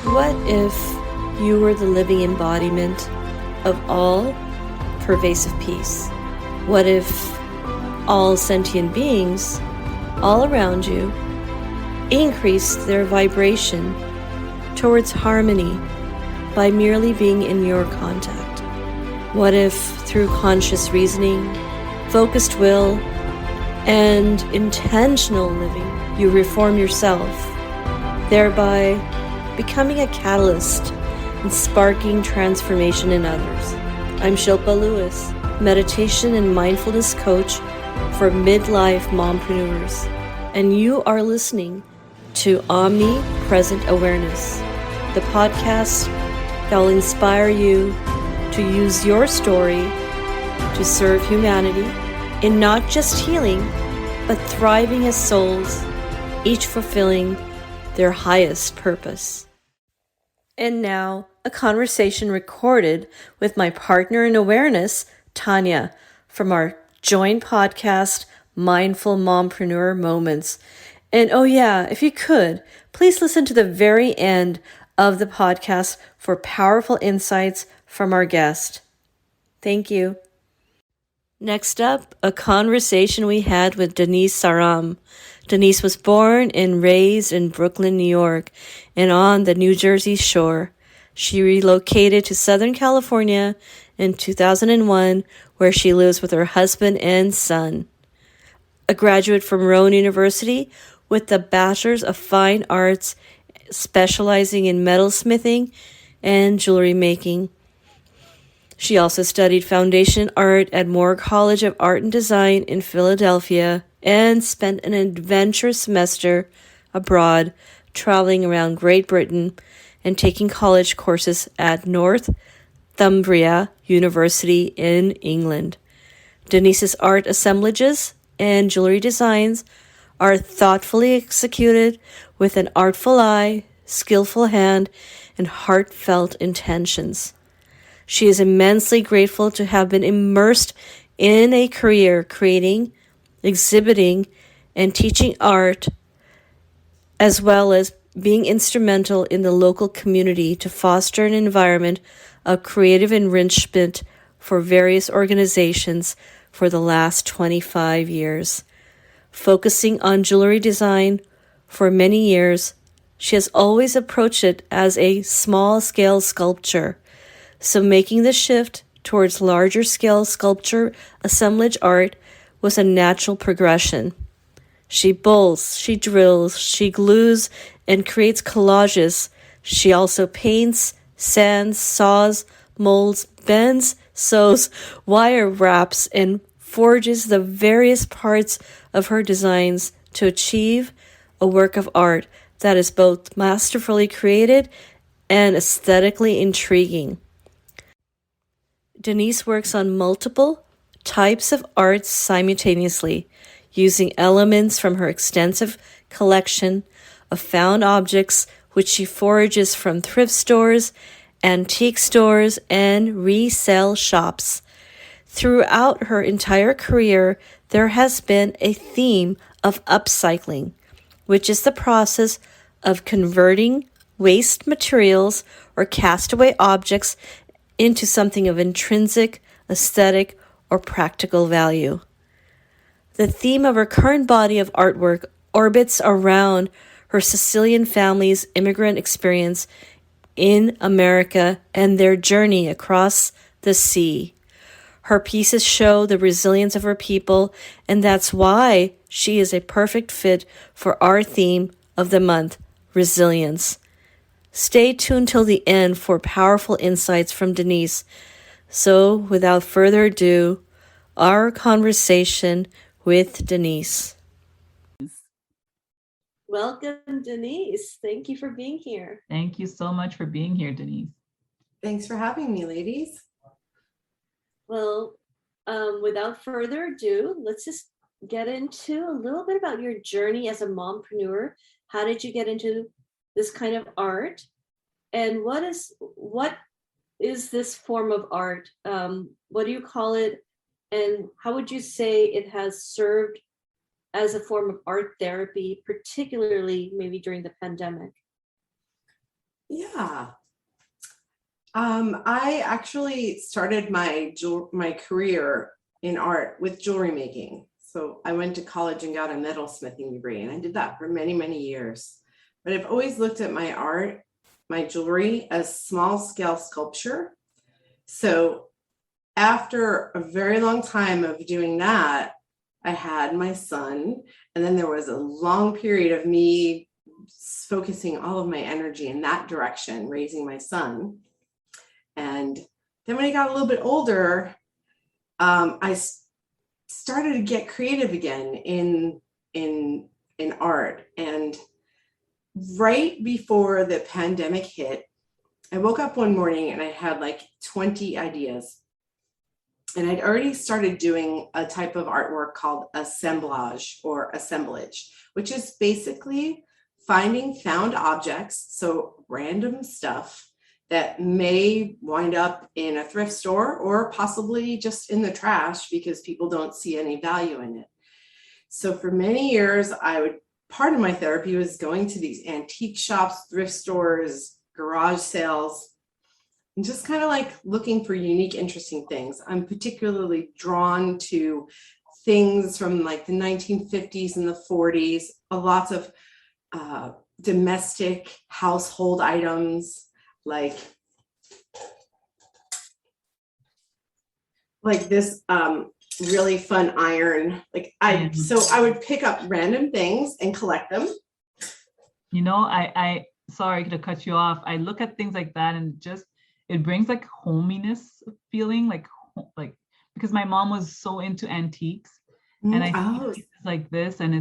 What if you were the living embodiment of all pervasive peace? What if all sentient beings all around you increased their vibration towards harmony by merely being in your contact? What if through conscious reasoning, focused will, and intentional living, you reform yourself, thereby becoming a catalyst and sparking transformation in others? I'm Shilpa Lewis, meditation and mindfulness coach for midlife mompreneurs, and you are listening to Omnipresent Awareness, the podcast that will inspire you to use your story to serve humanity in not just healing, but thriving as souls, each fulfilling their highest purpose. And now, a conversation recorded with my partner in awareness, Tanya, from our joint podcast, Mindful Mompreneur Moments. And oh yeah, if you could, please listen to the very end of the podcast for powerful insights from our guest. Thank you. Next up, a conversation we had with Denise Sarram. Denise was born and raised in Brooklyn, New York, and on the New Jersey shore. She relocated to Southern California in 2001, where she lives with her husband and son. A graduate from Rowan University with the Bachelor of Fine Arts, specializing in metalsmithing and jewelry making. She also studied foundation art at Moore College of Art and Design in Philadelphia and spent an adventurous semester abroad, traveling around Great Britain and taking college courses at Northumbria University in England. Denise's art assemblages and jewelry designs are thoughtfully executed with an artful eye, skillful hand, and heartfelt intentions. She is immensely grateful to have been immersed in a career creating, exhibiting, and teaching art, as well as being instrumental in the local community to foster an environment of creative enrichment for various organizations for the last 25 years. Focusing on jewelry design for many years, she has always approached it as a small-scale sculpture. So making the shift towards larger-scale sculpture assemblage art was a natural progression. She bolts, she drills, she glues, and creates collages. She also paints, sands, saws, molds, bends, sews, wire wraps, and forges the various parts of her designs to achieve a work of art that is both masterfully created and aesthetically intriguing. Denise works on multiple types of art simultaneously, using elements from her extensive collection of found objects, which she forages from thrift stores, antique stores, and resale shops. Throughout her entire career, there has been a theme of upcycling, which is the process of converting waste materials or castaway objects into something of intrinsic, aesthetic, or practical value. The theme of her current body of artwork orbits around her Sicilian family's immigrant experience in America and their journey across the sea. Her pieces show the resilience of her people, and that's why she is a perfect fit for our theme of the month, resilience. Stay tuned till the end for powerful insights from Denise. So, without further ado, our conversation with Denise. Welcome, Denise. Thank you for being here. Thank you so much for being here, Denise. Thanks for having me, ladies. Well, without further ado, let's just get into a little bit about your journey as a mompreneur. How did you get into this kind of art? And what is this form of art? What do you call it? And how would you say it has served as a form of art therapy, particularly maybe during the pandemic? Yeah. I actually started my career in art with jewelry making. So I went to college and got a metalsmithing degree, and I did that for many, many years. But I've always looked at my art, my jewelry, as small scale sculpture. So after a very long time of doing that, I had my son, and then there was a long period of me focusing all of my energy in that direction, raising my son. And then when he got a little bit older, I started to get creative again in art. And right before the pandemic hit, I woke up one morning and I had like 20 ideas. And I'd already started doing a type of artwork called assemblage or assemblage, which is basically finding found objects, so random stuff that may wind up in a thrift store or possibly just in the trash because people don't see any value in it. So for many years, part of my therapy was going to these antique shops, thrift stores, garage sales, and just kind of like looking for unique, interesting things. I'm particularly drawn to things from like the 1950s and the 40s, lots of domestic household items like this really fun iron. So I would pick up random things and collect them. You know, I sorry to cut you off. I look at things like that and it brings like hominess feeling, like because my mom was so into antiques, and I see pieces like this, and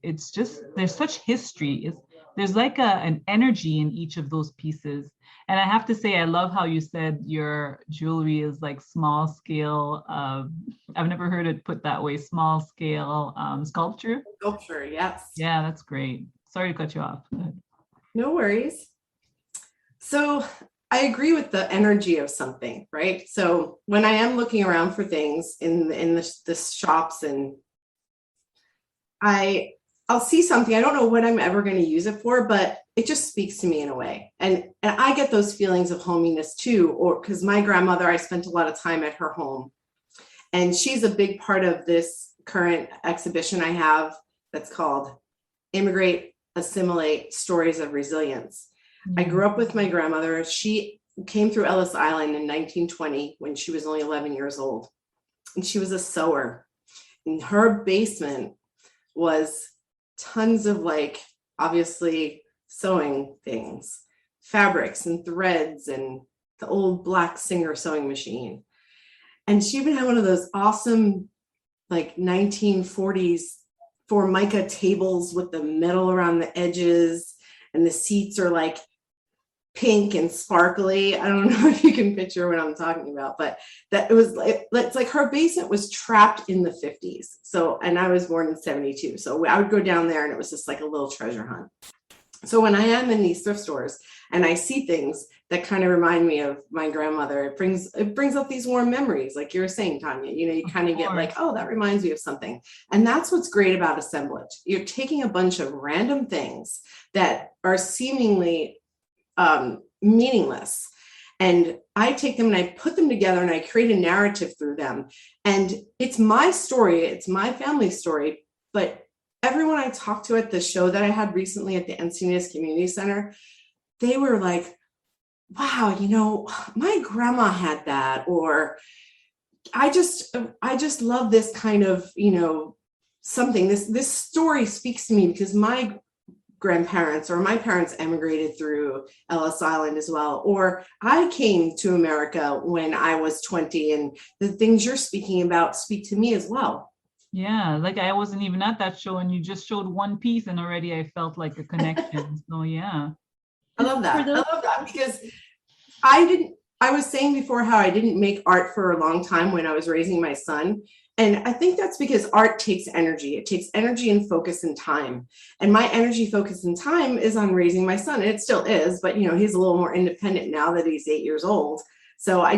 it's just there's such history. There's like an energy in each of those pieces. And I have to say, I love how you said your jewelry is like small scale. I've never heard it put that way. Small scale sculpture. Sculpture, yes. Yeah, that's great. Sorry to cut you off. No worries. So I agree with the energy of something, right? So when I am looking around for things in the shops, and I'll see something, I don't know what I'm ever going to use it for, but it just speaks to me in a way. And I get those feelings of hominess too, or because my grandmother, I spent a lot of time at her home, and she's a big part of this current exhibition I have that's called Immigrate, Assimilate, Stories of Resilience. I grew up with my grandmother. She came through Ellis Island in 1920 when she was only 11 years old. And she was a sewer. In her basement was tons of obviously sewing things, fabrics and threads and the old black Singer sewing machine. And she even had one of those awesome 1940s Formica tables with the metal around the edges, and the seats are pink and sparkly. I don't know if you can picture what I'm talking about, but it's like her basement was trapped in the 50s. So, and I was born in 72. So I would go down there and it was just like a little treasure hunt. So when I am in these thrift stores and I see things that kind of remind me of my grandmother, it brings up these warm memories. Like you were saying, Tanya, you kind of get oh, that reminds me of something. And that's what's great about assemblage. You're taking a bunch of random things that are seemingly meaningless, and I take them and I put them together and I create a narrative through them. And it's my story, it's my family story. But everyone I talked to at the show that I had recently at the Encinitas Community Center, they were like, wow, my grandma had that, or I just love this kind of, something, this story speaks to me because my grandparents or my parents emigrated through Ellis Island as well, or I came to America when I was 20, and the things you're speaking about speak to me as well. Yeah, I wasn't even at that show, and you just showed one piece and already I felt like a connection. So yeah. I love that. I love that because I was saying before how I didn't make art for a long time when I was raising my son. And I think that's because art takes energy. It takes energy and focus and time. And my energy, focus, and time is on raising my son. And it still is, but he's a little more independent now that he's 8 years old. So I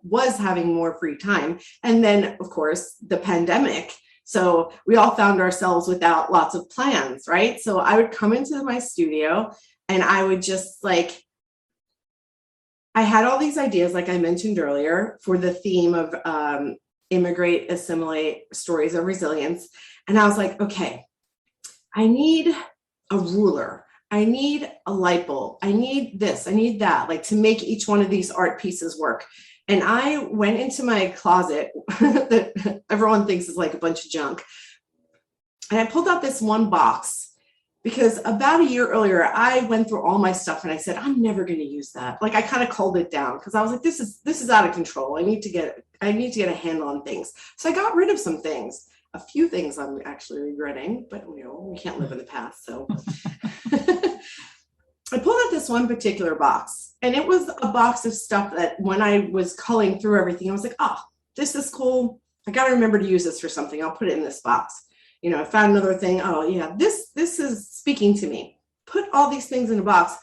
was having more free time. And then, of course, the pandemic. So we all found ourselves without lots of plans, right? So I would come into my studio And I would just like, I had all these ideas, like I mentioned earlier, for the theme of immigrate, assimilate, stories of resilience. And I was like, okay, I need a ruler. I need a light bulb. I need this, I need that, like to make each one of these art pieces work. And I went into my closet that everyone thinks is like a bunch of junk. And I pulled out this one box because about a year earlier, I went through all my stuff and I said, I'm never going to use that. Like I kind of culled it down because I was like, this is out of control. I need to get a handle on things. So I got rid of some things. A few things I'm actually regretting, but you know, we can't live in the past. So I pulled out this one particular box, and it was a box of stuff that when I was culling through everything, I was like, oh, this is cool. I got to remember to use this for something. I'll put it in this box. You know, I found another thing. Oh yeah, this is speaking to me. Put all these things in a box.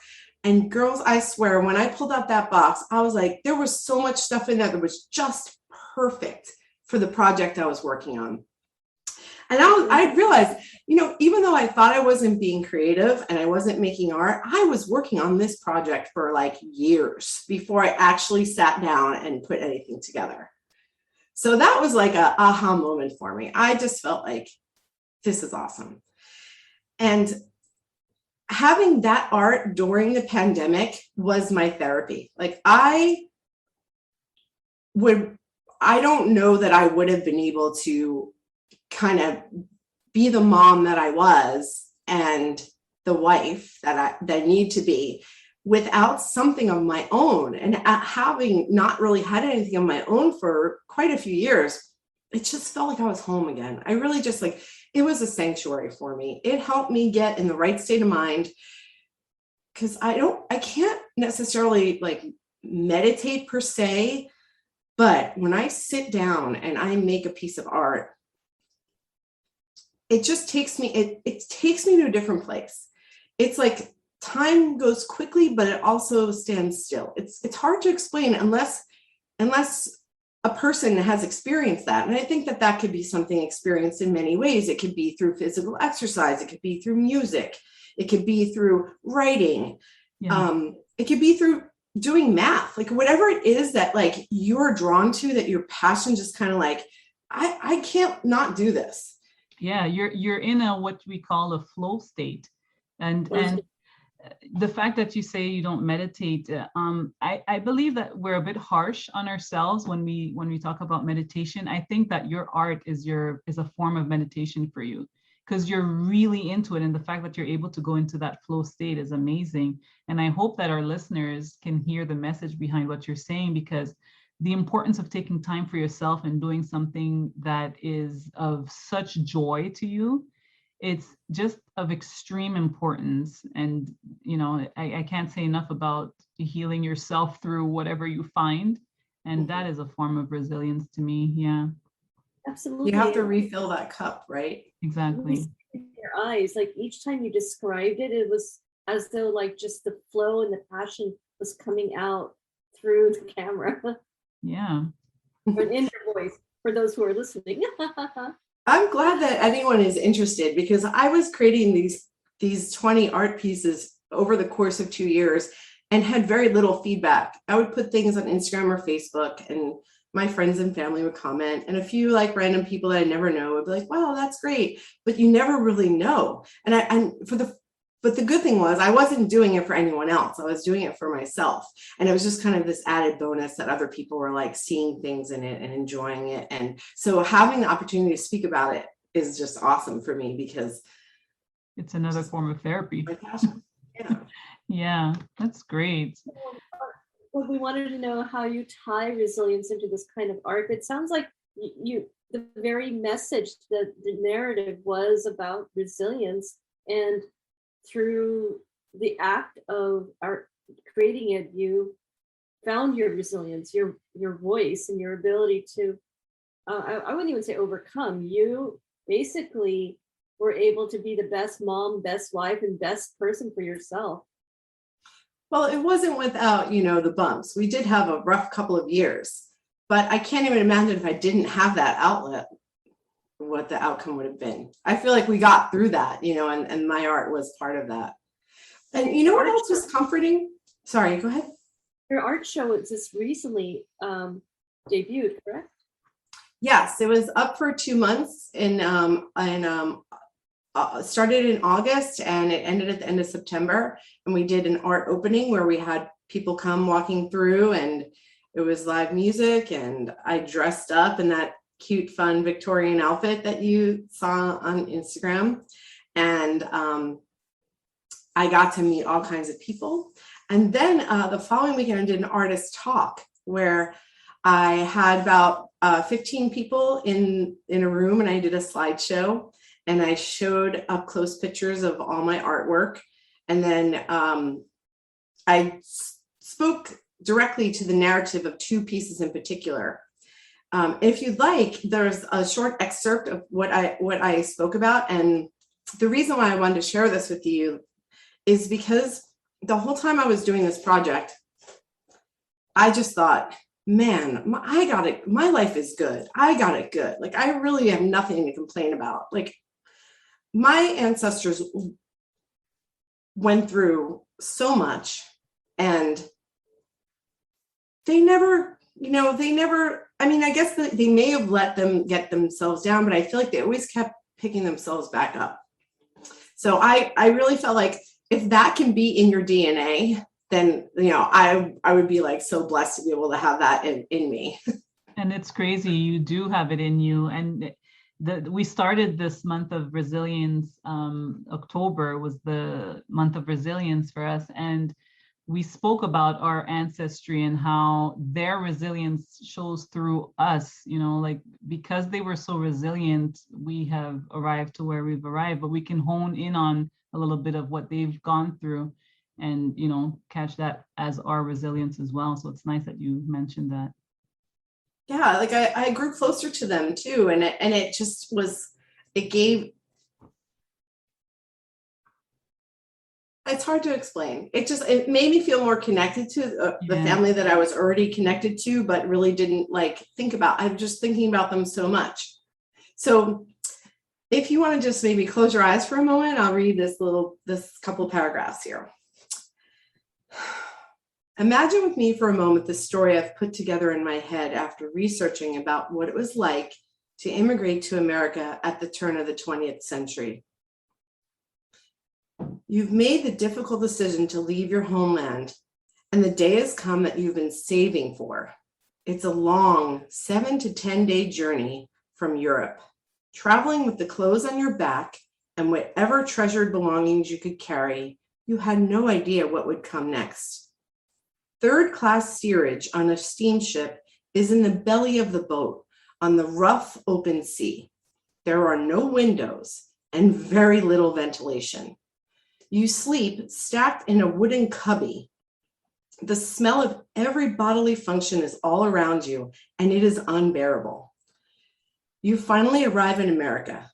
And girls, I swear, when I pulled out that box, I was like, there was so much stuff in there that was just perfect for the project I was working on. And I realized, you know, even though I thought I wasn't being creative and I wasn't making art, I was working on this project for like years before I actually sat down and put anything together. So that was like a aha moment for me. I just felt like, this is awesome. And having that art during the pandemic was my therapy. Like I don't know that I would have been able to kind of be the mom that I was and the wife that I need to be without something of my own. And having not really had anything of my own for quite a few years, it just felt like I was home again. I really just like, it was a sanctuary for me. It helped me get in the right state of mind because I can't necessarily like meditate per se, but when I sit down and I make a piece of art, it just takes me, it takes me to a different place. It's like time goes quickly, but it also stands still. It's hard to explain unless a person has experienced that. And I think that could be something experienced in many ways. It could be through physical exercise. It could be through music. It could be through writing. Yeah. It could be through doing math, like whatever it is that like you're drawn to, that your passion just kind of like, I can't not do this. Yeah, you're in a what we call a flow state, and the fact that you say you don't meditate, I believe that we're a bit harsh on ourselves when we talk about meditation. I think that your art is a form of meditation for you because you're really into it, and the fact that you're able to go into that flow state is amazing. And I hope that our listeners can hear the message behind what you're saying, because the importance of taking time for yourself and doing something that is of such joy to you, it's just of extreme importance. And, you know, I can't say enough about healing yourself through whatever you find. And that is a form of resilience to me. Yeah. Absolutely. You have to refill that cup, right? Exactly. In your eyes, like each time you described it, it was as though like just the flow and the passion was coming out through the camera. Yeah. Or in your voice, for those who are listening. I'm glad that anyone is interested, because I was creating these 20 art pieces over the course of 2 years and had very little feedback. I would put things on Instagram or Facebook and my friends and family would comment, and a few like random people that I never know would be like, wow, that's great. But you never really know. But the good thing was I wasn't doing it for anyone else. I was doing it for myself. And it was just kind of this added bonus that other people were like seeing things in it and enjoying it. And so having the opportunity to speak about it is just awesome for me, because it's another form of therapy. My passion. Yeah. Yeah, that's great. Well, we wanted to know how you tie resilience into this kind of art. It sounds like the very message, the narrative was about resilience, and through the act of art creating it, you found your resilience, your voice, and your ability to I wouldn't even say overcome. You basically were able to be the best mom, best wife, and best person for yourself. Well, it wasn't without, the bumps. We did have a rough couple of years, but I can't even imagine if I didn't have that outlet, what the outcome would have been. I feel like we got through that, and my art was part of that. And you know what else was comforting? Sorry, go ahead. Your art show was just recently debuted, correct? Yes, it was up for 2 months started in August and it ended at the end of September. And we did an art opening where we had people come walking through, and it was live music, and I dressed up in that cute, fun Victorian outfit that you saw on Instagram. And I got to meet all kinds of people. And then the following weekend, I did an artist talk where I had about 15 people in a room, and I did a slideshow, and I showed up close pictures of all my artwork. And then I spoke directly to the narrative of 2 pieces in particular. If you'd like, there's a short excerpt of what I spoke about. And the reason why I wanted to share this with you is because the whole time I was doing this project, I just thought, man, I got it. My life is good. I got it good. Like, I really have nothing to complain about. Like, my ancestors went through so much, and they never, I mean, I guess that they may have let them get themselves down, but I feel like they always kept picking themselves back up. So I really felt like if that can be in your DNA, then, I would be like so blessed to be able to have that in me. And it's crazy. You do have it in you. And we started this month of resilience. October was the month of resilience for us. And we spoke about our ancestry and how their resilience shows through us, like, because they were so resilient, we have arrived to where we've arrived, but we can hone in on a little bit of what they've gone through and, catch that as our resilience as well. So it's nice that you mentioned that. Yeah, like I grew closer to them too. And it just was, it's hard to explain. It made me feel more connected to the family that I was already connected to, but really didn't think about. I'm just thinking about them so much. So if you want to just maybe close your eyes for a moment, I'll read this couple paragraphs here. Imagine with me for a moment the story I've put together in my head after researching about what it was like to immigrate to America at the turn of the 20th century. You've made the difficult decision to leave your homeland, and the day has come that you've been saving for. It's a long 7 to 10 day journey from Europe, traveling with the clothes on your back and whatever treasured belongings you could carry. You had no idea what would come next. Third-class steerage on a steamship is in the belly of the boat on the rough open sea. There are no windows and very little ventilation. You sleep stacked in a wooden cubby. The smell of every bodily function is all around you, and it is unbearable. You finally arrive in America.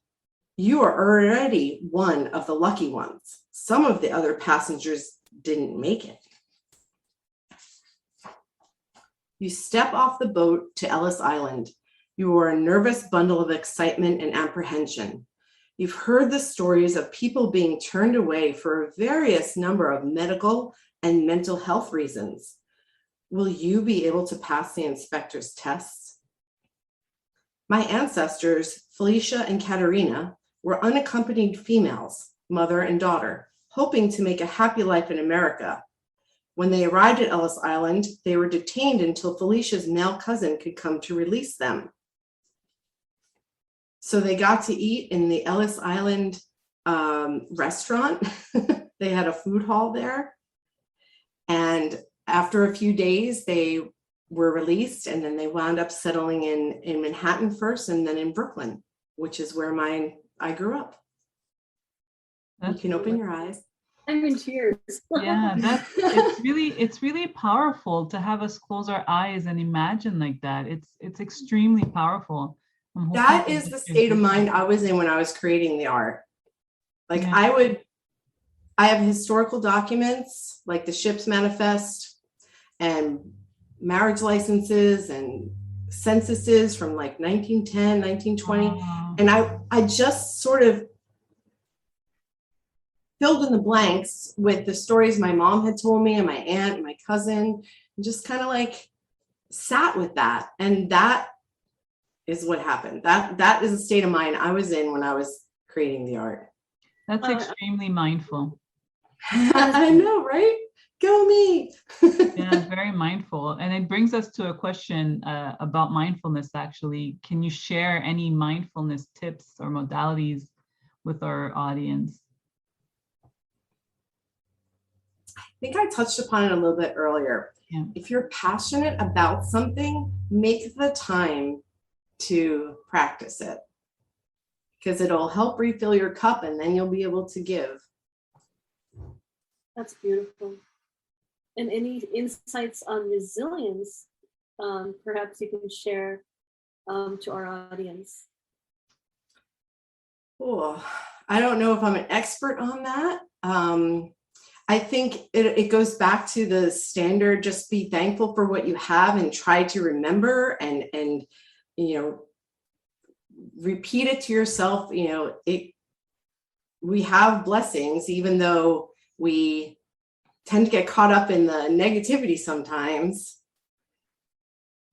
You are already one of the lucky ones. Some of the other passengers didn't make it. You step off the boat to Ellis Island. You are a nervous bundle of excitement and apprehension. You've heard the stories of people being turned away for a various number of medical and mental health reasons. Will you be able to pass the inspector's tests? My ancestors, Felicia and Katerina, were unaccompanied females, mother and daughter, hoping to make a happy life in America. When they arrived at Ellis Island, they were detained until Felicia's male cousin could come to release them. So they got to eat in the Ellis Island restaurant. They had a food hall there. And after a few days, they were released, and then they wound up settling in Manhattan first and then in Brooklyn, which is where I grew up. You can open your eyes. I'm in tears. Yeah, it's really powerful to have us close our eyes and imagine like that. It's extremely powerful. That is the state of mind I was in when I was creating the art. Like, yeah. I have historical documents like the ship's manifest and marriage licenses and censuses from like 1910, 1920. And I just sort of filled in the blanks with the stories my mom had told me and my aunt and my cousin, and just kind of like sat with that. And that is what happened. That is the state of mind I was in when I was creating the art. That's extremely mindful. I know, right? Go me. Yeah, very mindful. And it brings us to a question about mindfulness, actually. Can you share any mindfulness tips or modalities with our audience? I think I touched upon it a little bit earlier. Yeah. If you're passionate about something, make the time to practice it, because it'll help refill your cup and then you'll be able to give. That's beautiful. And any insights on resilience, perhaps you can share to our audience. Oh, I don't know if I'm an expert on that. I think it goes back to the standard, just be thankful for what you have and try to remember and repeat it to yourself. We have blessings, even though we tend to get caught up in the negativity sometimes.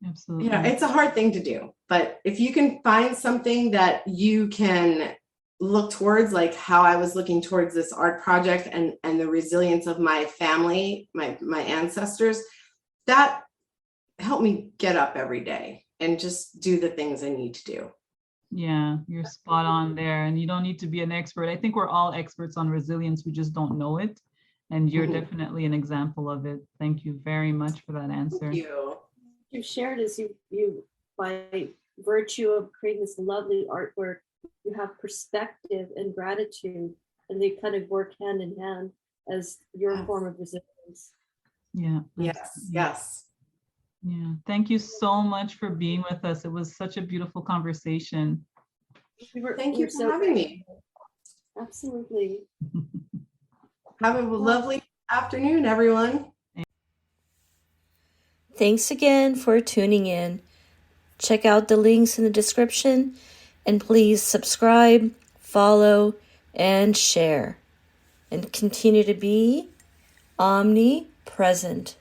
Absolutely. It's a hard thing to do, but if you can find something that you can look towards, like how I was looking towards this art project and the resilience of my family, my ancestors, that helped me get up every day and just do the things I need to do. Yeah, you're spot on there. And you don't need to be an expert. I think we're all experts on resilience. We just don't know it. And you're definitely an example of it. Thank you very much for that answer. Thank you. You shared is you by virtue of creating this lovely artwork, you have perspective and gratitude, and they kind of work hand in hand as your form of resilience. Yeah. Yes. Yeah. Thank you so much for being with us. It was such a beautiful conversation. Thank you for having me. Absolutely. Have a lovely afternoon, everyone. Thanks again for tuning in. Check out the links in the description, and please subscribe, follow, and share. And continue to be omnipresent.